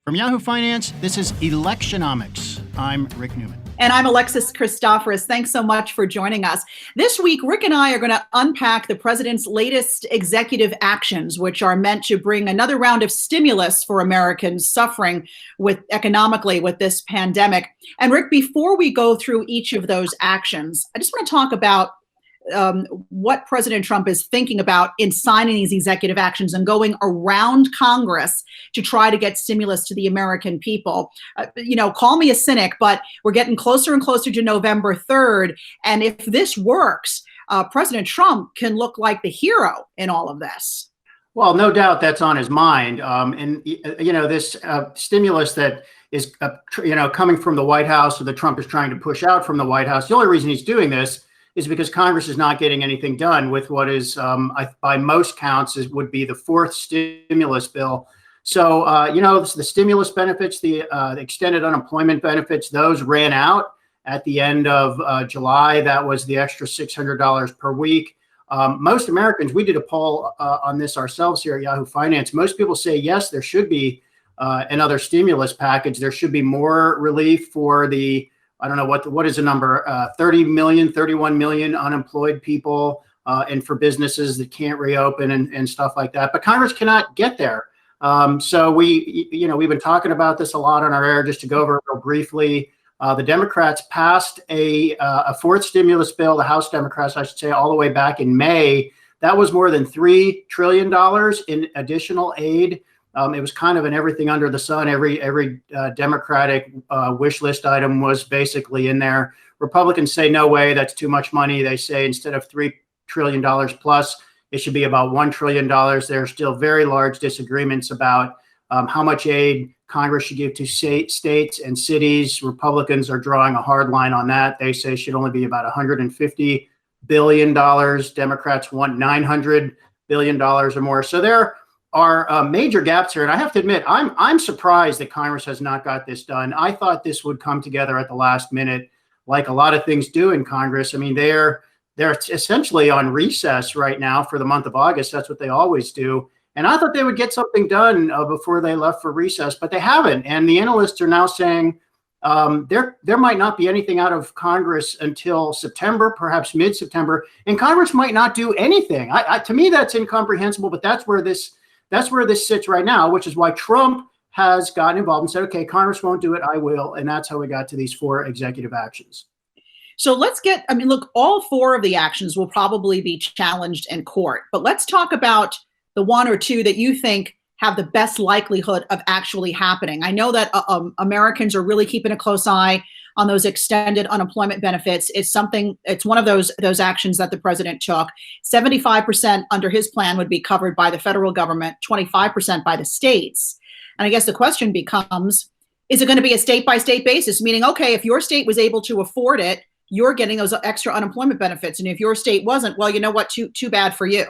From Yahoo Finance, this is Electionomics. I'm Rick Newman. And I'm Alexis Christoforous. Thanks so much for joining us. This week, Rick and I are going to unpack the president's latest executive actions, which are meant to bring another round of stimulus for Americans suffering economically with this pandemic. And Rick, before we go through each of those actions, I just want to talk about what President Trump is thinking about in signing these executive actions and going around Congress to try to get stimulus to the American people. Call me a cynic, but we're getting closer and closer to November 3rd. And if this works, President Trump can look like the hero in all of this. Well, no doubt that's on his mind. This stimulus that is, coming from the White House, or that Trump is trying to push out from the White House. The only reason he's doing this is because Congress is not getting anything done with what is, by most counts, would be the fourth stimulus bill. So, the stimulus benefits, the extended unemployment benefits, those ran out at the end of July. That was the extra $600 per week. Most Americans, we did a poll on this ourselves here at Yahoo Finance. Most people say, yes, there should be another stimulus package. There should be more relief for the, I don't know what is the number, 30 million, 31 million unemployed people, and for businesses that can't reopen and stuff like that. But Congress cannot get there. So we've been talking about this a lot on our air. Just to go over it real briefly, the Democrats passed a fourth stimulus bill, the House Democrats, I should say, all the way back in May. That was more than $3 trillion in additional aid. It was kind of an everything under the sun. Every Democratic wish list item was basically in there. Republicans say, no way, that's too much money. They say instead of $3 trillion plus, it should be about $1 trillion. There are still very large disagreements about how much aid Congress should give to states and cities. Republicans are drawing a hard line on that. They say it should only be about $150 billion. Democrats want $900 billion or more. So there are major gaps here. And I have to admit, I'm surprised that Congress has not got this done. I thought this would come together at the last minute, like a lot of things do in Congress. I mean, they're essentially on recess right now for the month of August. That's what they always do. And I thought they would get something done before they left for recess, but they haven't. And the analysts are now saying there might not be anything out of Congress until September, perhaps mid-September, and Congress might not do anything. To me, that's incomprehensible, but that's where this sits right now, which is why Trump has gotten involved and said, okay, Congress won't do it, I will. And that's how we got to these four executive actions. So look, all four of the actions will probably be challenged in court, but let's talk about the one or two that you think have the best likelihood of actually happening. I know that Americans are really keeping a close eye on those extended unemployment benefits. It's one of those actions that the president took. 75% under his plan would be covered by the federal government, 25% by the states. And I guess the question becomes, is it going to be a state-by-state basis? Meaning, okay, if your state was able to afford it, you're getting those extra unemployment benefits. And if your state wasn't, well, you know what, too bad for you.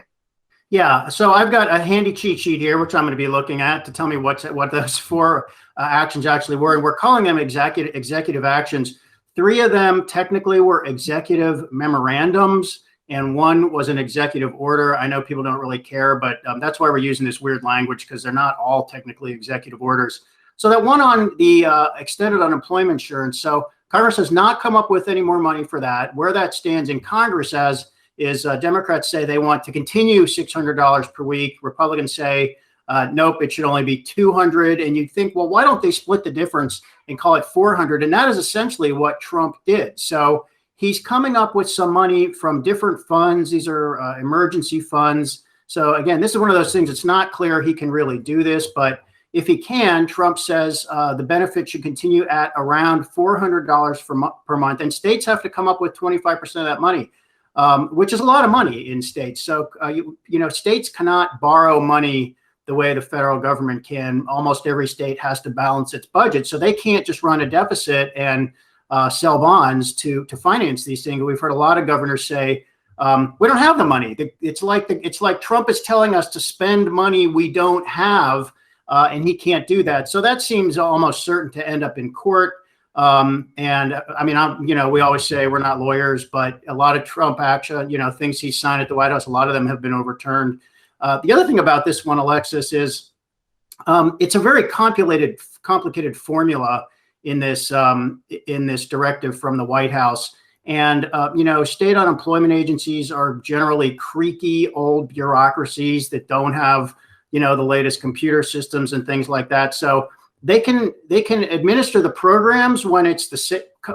Yeah, so I've got a handy cheat sheet here, which I'm going to be looking at to tell me what those four actions actually were. And we're calling them executive actions. Three of them technically were executive memorandums, and one was an executive order. I know people don't really care, but that's why we're using this weird language, because they're not all technically executive orders. So that one on the extended unemployment insurance. So Congress has not come up with any more money for that. Where that stands in Congress is Democrats say they want to continue $600 per week. Republicans say, nope, it should only be $200. And you'd think, well, why don't they split the difference and call it $400? And that is essentially what Trump did. So he's coming up with some money from different funds. These are emergency funds. So again, this is one of those things. It's not clear he can really do this, but if he can, Trump says the benefit should continue at around $400 per month. And states have to come up with 25% of that money. Which is a lot of money in states. So, states cannot borrow money the way the federal government can. Almost every state has to balance its budget. So they can't just run a deficit and sell bonds to finance these things. We've heard a lot of governors say, we don't have the money. It's like Trump is telling us to spend money we don't have, and he can't do that. So that seems almost certain to end up in court. And I mean, we always say we're not lawyers, but a lot of Trump action, things he signed at the White House, a lot of them have been overturned. The other thing about this one, Alexis, is It's a very complicated formula in this directive from the White House. And, state unemployment agencies are generally creaky old bureaucracies that don't have, the latest computer systems and things like that. So they can administer the programs when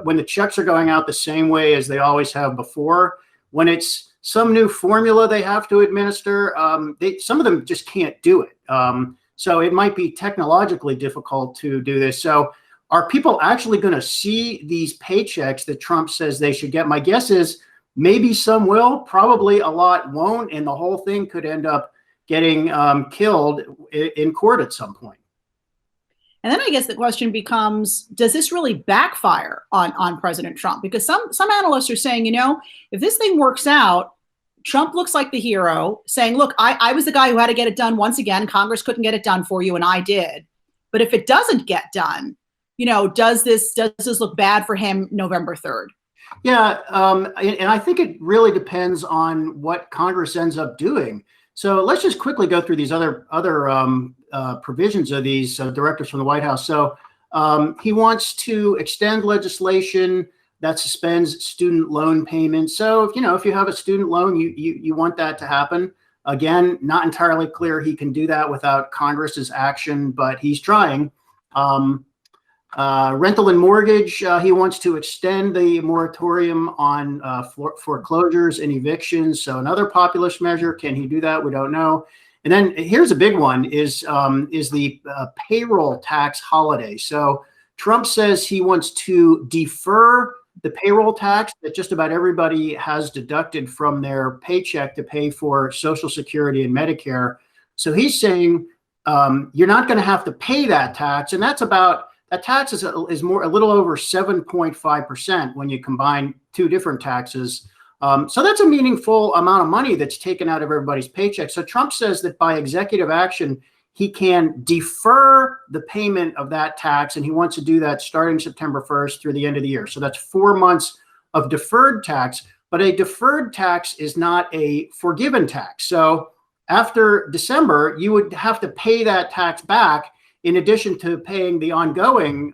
when the checks are going out the same way as they always have before. When it's some new formula they have to administer, some of them just can't do it. So it might be technologically difficult to do this. So are people actually going to see these paychecks that Trump says they should get? My guess is maybe some will, probably a lot won't, and the whole thing could end up getting killed in court at some point. And then I guess the question becomes, does this really backfire on President Trump? Because some analysts are saying, if this thing works out, Trump looks like the hero saying, look, I was the guy who had to get it done once again. Congress couldn't get it done for you, and I did. But if it doesn't get done, does this look bad for him November 3rd? Yeah, and I think it really depends on what Congress ends up doing. So let's just quickly go through these other provisions of these directives from the White House. So he wants to extend legislation that suspends student loan payments. So if you have a student loan, you want that to happen. Again, not entirely clear he can do that without Congress's action, but he's trying. Rental and mortgage, he wants to extend the moratorium on foreclosures and evictions. So another populist measure. Can he do that? We don't know. And then here's a big one is the payroll tax holiday. So Trump says he wants to defer the payroll tax that just about everybody has deducted from their paycheck to pay for Social Security and Medicare. So he's saying you're not going to have to pay that tax, and that tax is a little over 7.5% when you combine two different taxes. So that's a meaningful amount of money that's taken out of everybody's paycheck. So Trump says that by executive action, he can defer the payment of that tax, and he wants to do that starting September 1st through the end of the year. So that's 4 months of deferred tax, but a deferred tax is not a forgiven tax. So after December, you would have to pay that tax back in addition to paying the ongoing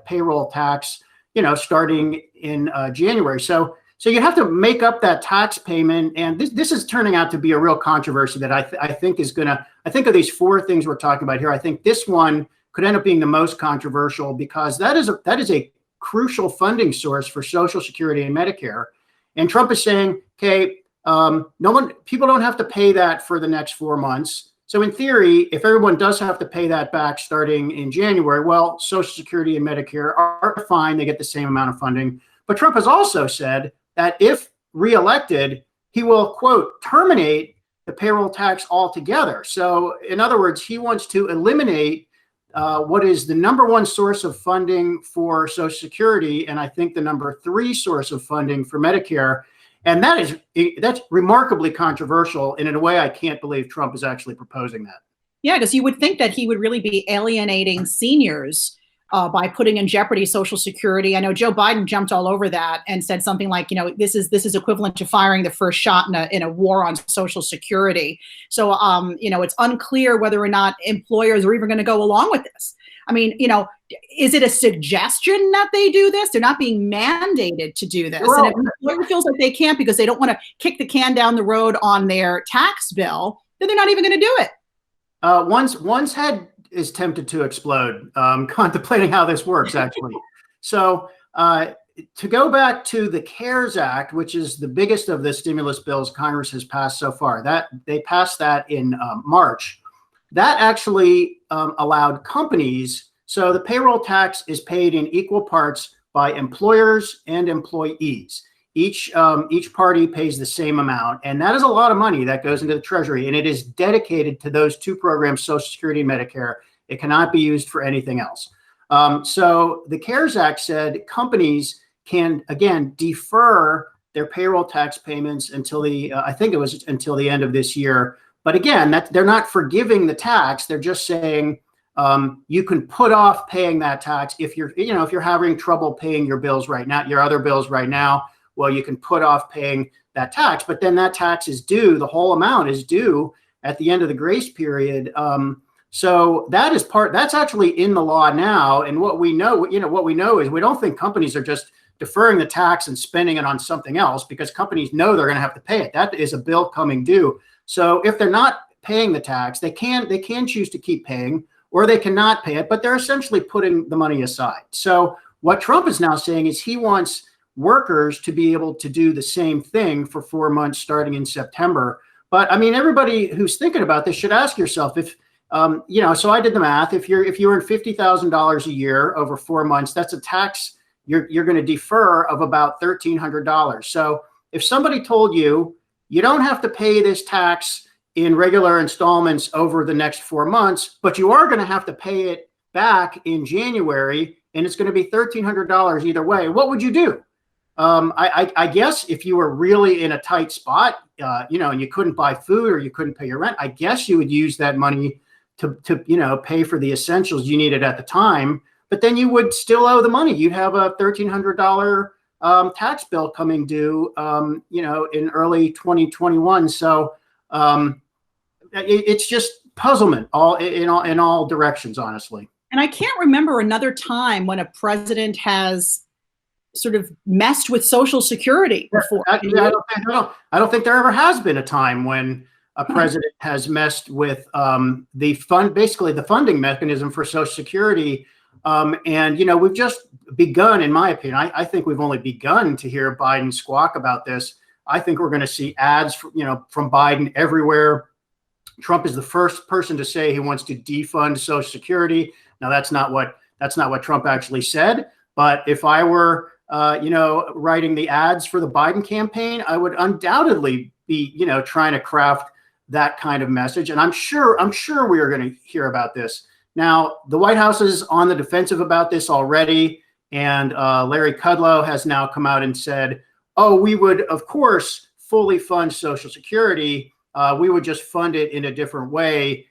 payroll tax, starting in January. So you have to make up that tax payment, and this is turning out to be a real controversy that I think is I think of these four things we're talking about here, I think this one could end up being the most controversial because that is a crucial funding source for Social Security and Medicare. And Trump is saying, okay, people don't have to pay that for the next 4 months. So in theory, if everyone does have to pay that back starting in January, well, Social Security and Medicare are fine. They get the same amount of funding. But Trump has also said that if reelected, he will, quote, terminate the payroll tax altogether. So in other words, he wants to eliminate what is the number one source of funding for Social Security, and I think the number 3 source of funding for Medicare. And that's remarkably controversial. And in a way, I can't believe Trump is actually proposing that. Yeah, because you would think that he would really be alienating seniors by putting in jeopardy Social Security. I know Joe Biden jumped all over that and said something like, this is equivalent to firing the first shot in a war on Social Security. So, it's unclear whether or not employers are even going to go along with this. I mean, is it a suggestion that they do this? They're not being mandated to do this. Well, and if an employer feels like they can't because they don't want to kick the can down the road on their tax bill, then they're not even going to do it. One's head is tempted to explode, contemplating how this works, actually. So to go back to the CARES Act, which is the biggest of the stimulus bills Congress has passed so far, that they passed that in March. That actually allowed companies, so the payroll tax is paid in equal parts by employers and employees. Each party pays the same amount, and that is a lot of money that goes into the Treasury, and it is dedicated to those two programs, Social Security and Medicare. It cannot be used for anything else. So the CARES Act said companies can, again, defer their payroll tax payments until I think it was until the end of this year. But again, they're not forgiving the tax. They're just saying you can put off paying that tax if you're having trouble paying your bills right now, your other bills right now. Well, you can put off paying that tax, but then that tax is due. The whole amount is due at the end of the grace period. So that's actually in the law now. And what we know is we don't think companies are just deferring the tax and spending it on something else, because companies know they're going to have to pay it. That is a bill coming due. So if they're not paying the tax, they can choose to keep paying, or they cannot pay it, but they're essentially putting the money aside. So what Trump is now saying is he wants workers to be able to do the same thing for 4 months starting in September. But I mean, everybody who's thinking about this should ask yourself, if so I did the math. If you earn $50,000 a year over 4 months, that's a tax you're going to defer of about $1,300. So if somebody told you you don't have to pay this tax in regular installments over the next 4 months, but you are going to have to pay it back in January, and it's going to be $1,300 either way, what would you do? I guess if you were really in a tight spot, and you couldn't buy food or you couldn't pay your rent, I guess you would use that money to pay for the essentials you needed at the time. But then you would still owe the money. You'd have a $1,300 tax bill coming due, in early 2021. So it's just puzzlement in all directions, honestly. And I can't remember another time when a president has sort of messed with Social Security before. I don't think there ever has been a time when a president has messed with basically the funding mechanism for Social Security. We've just begun, in my opinion. I think we've only begun to hear Biden squawk about this. I think we're going to see ads, from Biden everywhere. Trump is the first person to say he wants to defund Social Security. Now, that's not what Trump actually said. But if I were, writing the ads for the Biden campaign, I would undoubtedly be, trying to craft that kind of message. And I'm sure we are going to hear about this. Now, the White House is on the defensive about this already. And Larry Kudlow has now come out and said, oh, we would, of course, fully fund Social Security. We would just fund it in a different way.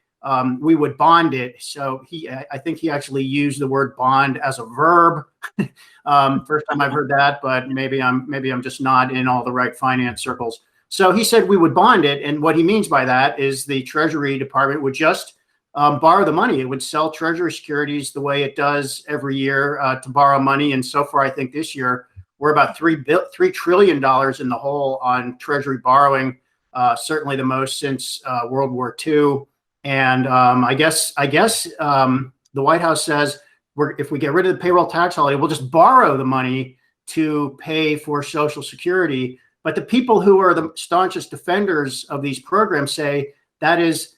We would bond it. So I think he actually used the word bond as a verb. First time I've heard that, but maybe I'm just not in all the right finance circles. So he said we would bond it. And what he means by that is the Treasury Department would just borrow the money. It would sell Treasury securities the way it does every year to borrow money. And so far, I think this year we're about $3 trillion in the hole on Treasury borrowing, certainly the most since World War II. And I guess the White House says if we get rid of the payroll tax holiday, we'll just borrow the money to pay for Social Security. But the people who are the staunchest defenders of these programs say that's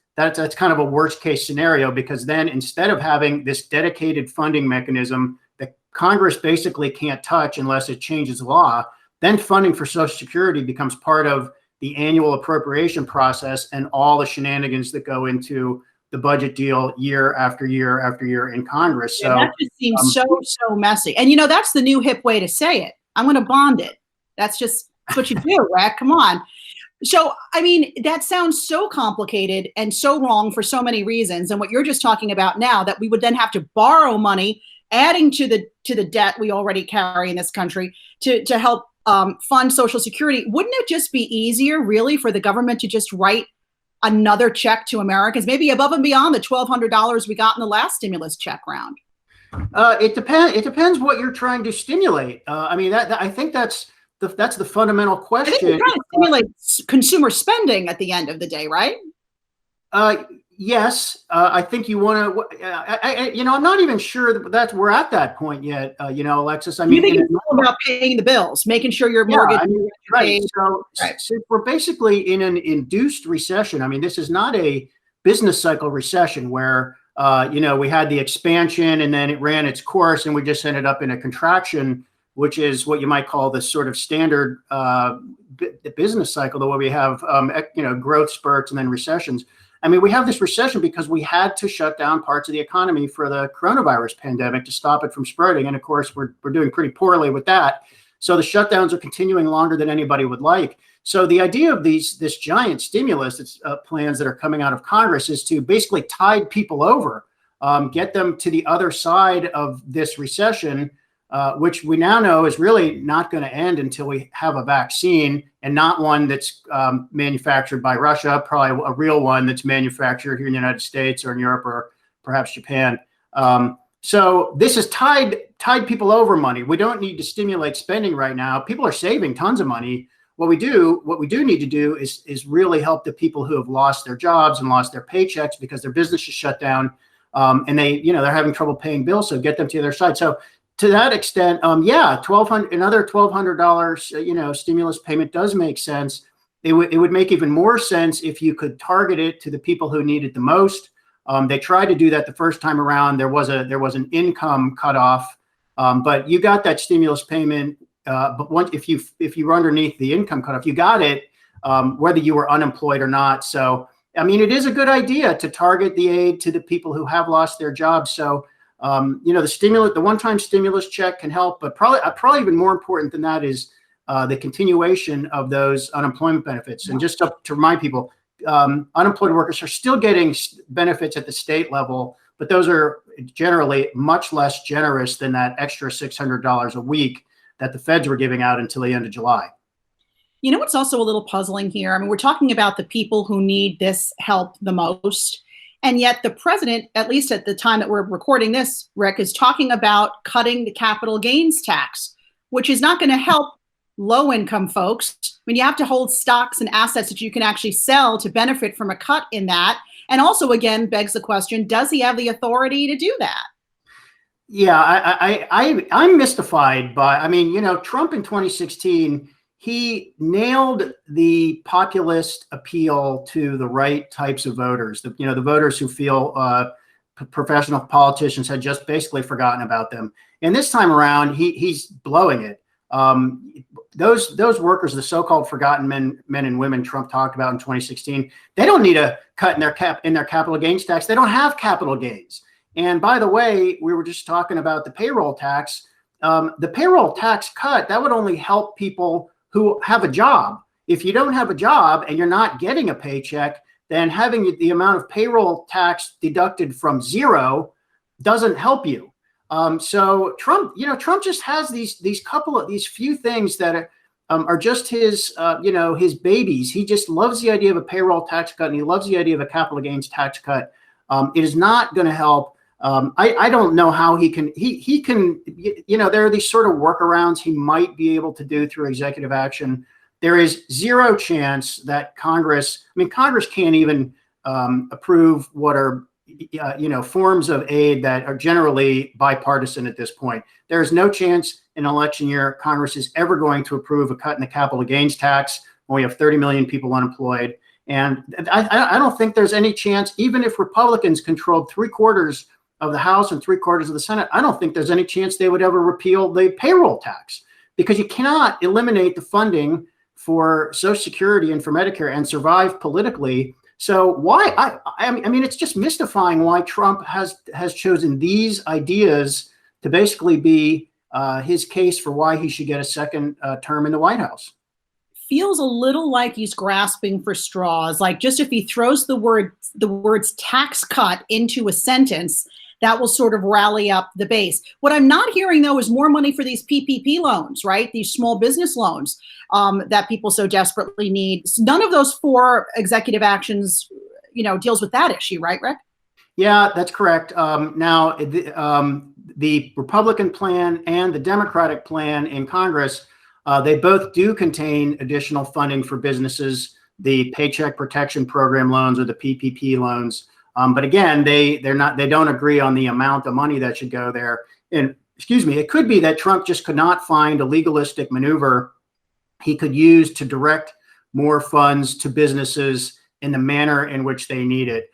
kind of a worst case scenario, because then instead of having this dedicated funding mechanism that Congress basically can't touch unless it changes law, then funding for Social Security becomes part of the annual appropriation process and all the shenanigans that go into the budget deal year after year after year in Congress. So that just seems so messy. And that's the new hip way to say it. I'm going to bond it. That's what you do, right? Come on. So, I mean, that sounds so complicated and so wrong for so many reasons. And what you're just talking about now, that we would then have to borrow money, adding to the debt we already carry in this country to help fund Social Security. Wouldn't it just be easier, really, for the government to just write another check to Americans, maybe above and beyond the $1,200 we got in the last stimulus check round? It depends what you're trying to stimulate. I mean, I think that's the fundamental question. I think you're trying to stimulate consumer spending at the end of the day, right? Yes, I think you want to. I'm not even sure that we're at that point yet. Alexis. I mean, you think it's all about paying the bills, making sure your mortgage. Yeah, I mean, right. So since we're basically in an induced recession, I mean, this is not a business cycle recession where we had the expansion and then it ran its course and we just ended up in a contraction, which is what you might call the sort of standard business cycle, the way we have growth spurts and then recessions. I mean, we have this recession because we had to shut down parts of the economy for the coronavirus pandemic to stop it from spreading. And of course, we're doing pretty poorly with that. So the shutdowns are continuing longer than anybody would like. So the idea of this giant stimulus plans that are coming out of Congress is to basically tide people over, get them to the other side of this recession, which we now know is really not going to end until we have a vaccine, and not one that's manufactured by Russia, probably a real one that's manufactured here in the United States or in Europe perhaps Japan. So this has tied people over money. We don't need to stimulate spending right now. People are saving tons of money. What we do need to do is really help the people who have lost their jobs and lost their paychecks because their business is shut down, and they're having trouble paying bills. So get them to the other side. So to that extent, yeah, another $1,200, stimulus payment does make sense. It would make even more sense if you could target it to the people who need it the most. They tried to do that the first time around. There was an income cutoff, but you got that stimulus payment. But if you were underneath the income cutoff, you got it, whether you were unemployed or not. So, I mean, it is a good idea to target the aid to the people who have lost their jobs. So, the one-time stimulus check can help, but probably even more important than that is the continuation of those unemployment benefits. And just to remind people, unemployed workers are still getting benefits at the state level, but those are generally much less generous than that extra $600 a week that the feds were giving out until the end of July. You know what's also a little puzzling here? I mean, we're talking about the people who need this help the most. And yet the president, at least at the time that we're recording this, Rick, is talking about cutting the capital gains tax, which is not going to help low-income folks. I mean, you have to hold stocks and assets that you can actually sell to benefit from a cut in that. And also, again, begs the question, does he have the authority to do that? Yeah, I'm mystified by, Trump in 2016, he nailed the populist appeal to the right types of voters, the voters who feel professional politicians had just basically forgotten about them. And this time around, he's blowing it. Those workers, the so-called forgotten men and women Trump talked about in 2016, they don't need a cut in their capital gains tax. They don't have capital gains. And by the way, we were just talking about the payroll tax. The payroll tax cut, that would only help people who have a job. If you don't have a job and you're not getting a paycheck, then having the amount of payroll tax deducted from zero doesn't help you. So Trump just has these few things that are just his babies. He just loves the idea of a payroll tax cut, and he loves the idea of a capital gains tax cut. It is not going to help. I don't know how he can, there are these sort of workarounds he might be able to do through executive action. There is zero chance that Congress can't even approve what are, forms of aid that are generally bipartisan at this point. There is no chance in an election year Congress is ever going to approve a cut in the capital gains tax when we have 30 million people unemployed. And I don't think there's any chance, even if Republicans controlled 3/4 of the House and 3/4 of the Senate, I don't think there's any chance they would ever repeal the payroll tax, because you cannot eliminate the funding for Social Security and for Medicare and survive politically. So why? It's just mystifying why Trump has chosen these ideas to basically be his case for why he should get a second term in the White House. Feels a little like he's grasping for straws. Like, just if he throws the words tax cut into a sentence, that will sort of rally up the base. What I'm not hearing, though, is more money for these PPP loans, right? These small business loans that people so desperately need. None of those four executive actions, deals with that issue, right, Rick? Yeah, that's correct. Now, the Republican plan and the Democratic plan in Congress, they both do contain additional funding for businesses, the Paycheck Protection Program loans or the PPP loans. But again, they don't agree on the amount of money that should go there. And it could be that Trump just could not find a legalistic maneuver he could use to direct more funds to businesses in the manner in which they need it.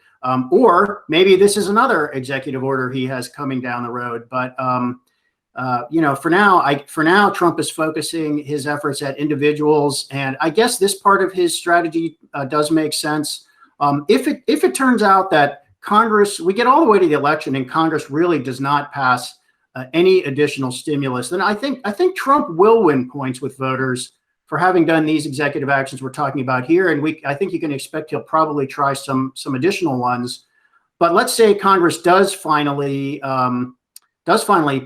Or maybe this is another executive order he has coming down the road. But for now, Trump is focusing his efforts at individuals, and I guess this part of his strategy does make sense. If it turns out that we get all the way to the election and Congress really does not pass any additional stimulus, then I think Trump will win points with voters for having done these executive actions we're talking about here. And I think you can expect he'll probably try some additional ones. But let's say Congress does finally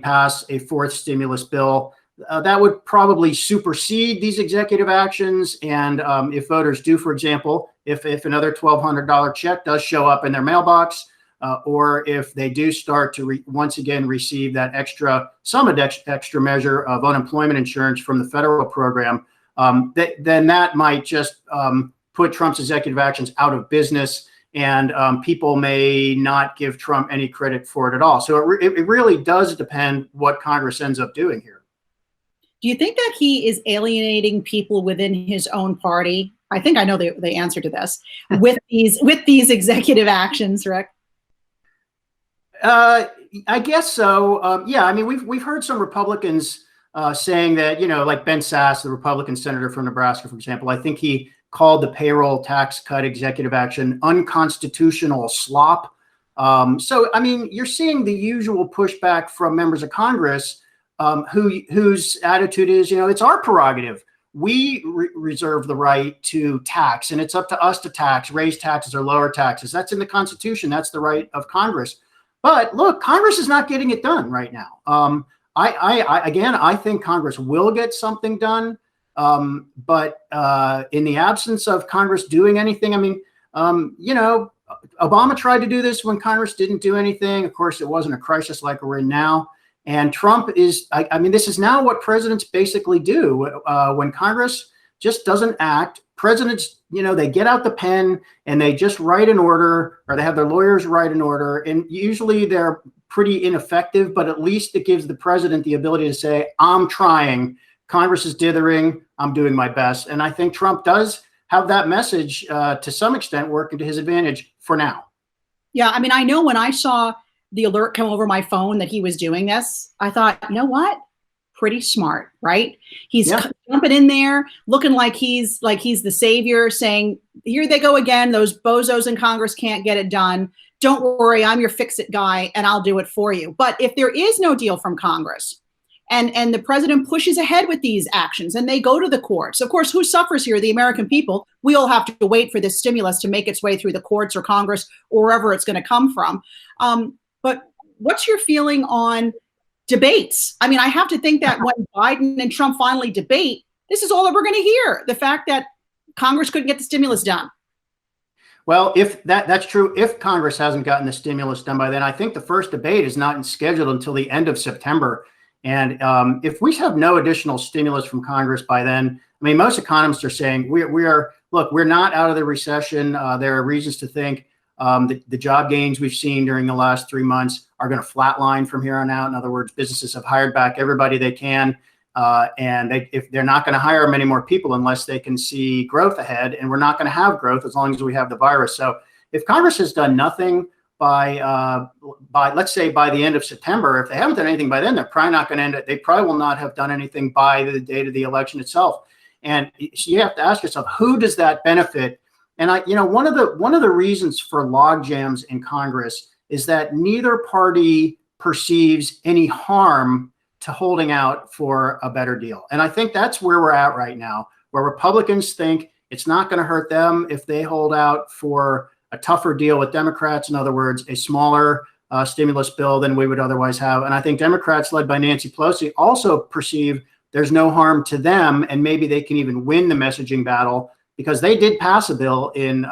pass a fourth stimulus bill. That would probably supersede these executive actions. And if voters do, for example, if another $1,200 check does show up in their mailbox, or if they do start to once again receive that extra measure of unemployment insurance from the federal program, then that might just put Trump's executive actions out of business, and people may not give Trump any credit for it at all. So it really does depend what Congress ends up doing here. Do you think that he is alienating people within his own party? I think I know the answer to this with these executive actions, Rick. I guess so. Yeah, I mean, we've heard some Republicans saying that, like Ben Sasse, the Republican senator from Nebraska, for example, I think he called the payroll tax cut executive action unconstitutional slop. So, I mean, you're seeing the usual pushback from members of Congress whose attitude is, it's our prerogative. We reserve the right to tax, and it's up to us to tax, raise taxes or lower taxes. That's in the Constitution. That's the right of Congress. But look, Congress is not getting it done right now. I think Congress will get something done. But in the absence of Congress doing anything, I mean, Obama tried to do this when Congress didn't do anything. Of course, it wasn't a crisis like we're in now. And Trump is, I mean, this is now what presidents basically do. When Congress just doesn't act, presidents, they get out the pen and they just write an order, or they have their lawyers write an order. And usually they're pretty ineffective, but at least it gives the president the ability to say, I'm trying. Congress is dithering. I'm doing my best. And I think Trump does have that message to some extent working to his advantage for now. Yeah. I mean, I know when I saw the alert come over my phone that he was doing this, I thought, you know what? Pretty smart, right? He's jumping in there looking like he's the savior, saying, here they go again. Those bozos in Congress can't get it done. Don't worry, I'm your fix-it guy and I'll do it for you. But if there is no deal from Congress and the president pushes ahead with these actions and they go to the courts, of course, who suffers here? The American people. We all have to wait for this stimulus to make its way through the courts or Congress or wherever it's going to come from. But what's your feeling on debates? I mean, I have to think that when Biden and Trump finally debate, this is all that we're going to hear. The fact that Congress couldn't get the stimulus done. Well, if that's true, if Congress hasn't gotten the stimulus done by then, I think the first debate is not scheduled until the end of September. And if we have no additional stimulus from Congress by then, I mean, most economists are saying we're not out of the recession. There are reasons to think the job gains we've seen during the last 3 months are going to flatline from here on out. In other words, businesses have hired back everybody they can. And if they're not going to hire many more people unless they can see growth ahead, and we're not going to have growth as long as we have the virus. So if Congress has done nothing by let's say by the end of September, if they haven't done anything by then, they're probably not going to end it. They probably will not have done anything by the date of the election itself. And you have to ask yourself, who does that benefit? And one of the reasons for log jams in Congress is that neither party perceives any harm to holding out for a better deal. And I think that's where we're at right now, where Republicans think it's not going to hurt them if they hold out for a tougher deal with Democrats. In other words, a smaller stimulus bill than we would otherwise have. And I think Democrats led by Nancy Pelosi also perceive there's no harm to them, and maybe they can even win the messaging battle, because they did pass a bill in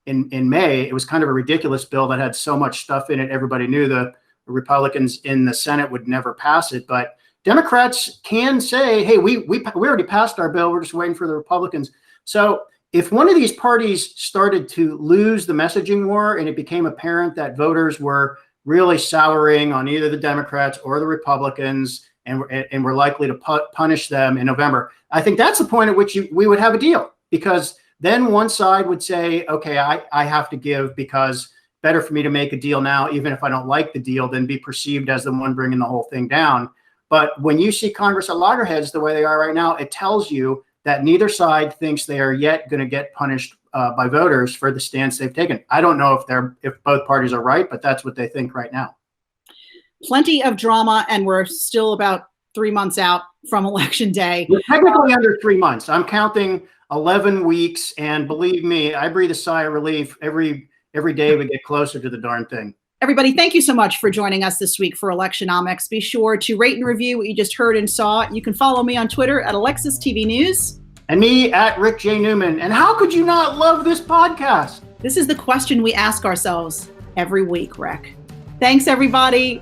May. It was kind of a ridiculous bill that had so much stuff in it. Everybody knew the Republicans in the Senate would never pass it, but Democrats can say, hey, we already passed our bill. We're just waiting for the Republicans. So if one of these parties started to lose the messaging war and it became apparent that voters were really souring on either the Democrats or the Republicans and were likely to punish them in November, I think that's the point at which we would have a deal, because then one side would say, okay, I have to give because better for me to make a deal now, even if I don't like the deal, than be perceived as the one bringing the whole thing down. But when you see Congress at loggerheads the way they are right now, it tells you that neither side thinks they are yet going to get punished by voters for the stance they've taken. I don't know if both parties are right, but that's what they think right now. Plenty of drama, and we're still about 3 months out from Election Day. We're technically under 3 months. I'm counting 11 weeks, and believe me, I breathe a sigh of relief every day we get closer to the darn thing. Everybody, thank you so much for joining us this week for Electionomics. Be sure to rate and review what you just heard and saw. You can follow me on Twitter at Alexis TV News. And me at Rick J. Newman. And how could you not love this podcast? This is the question we ask ourselves. every week, Rick. Thanks, everybody.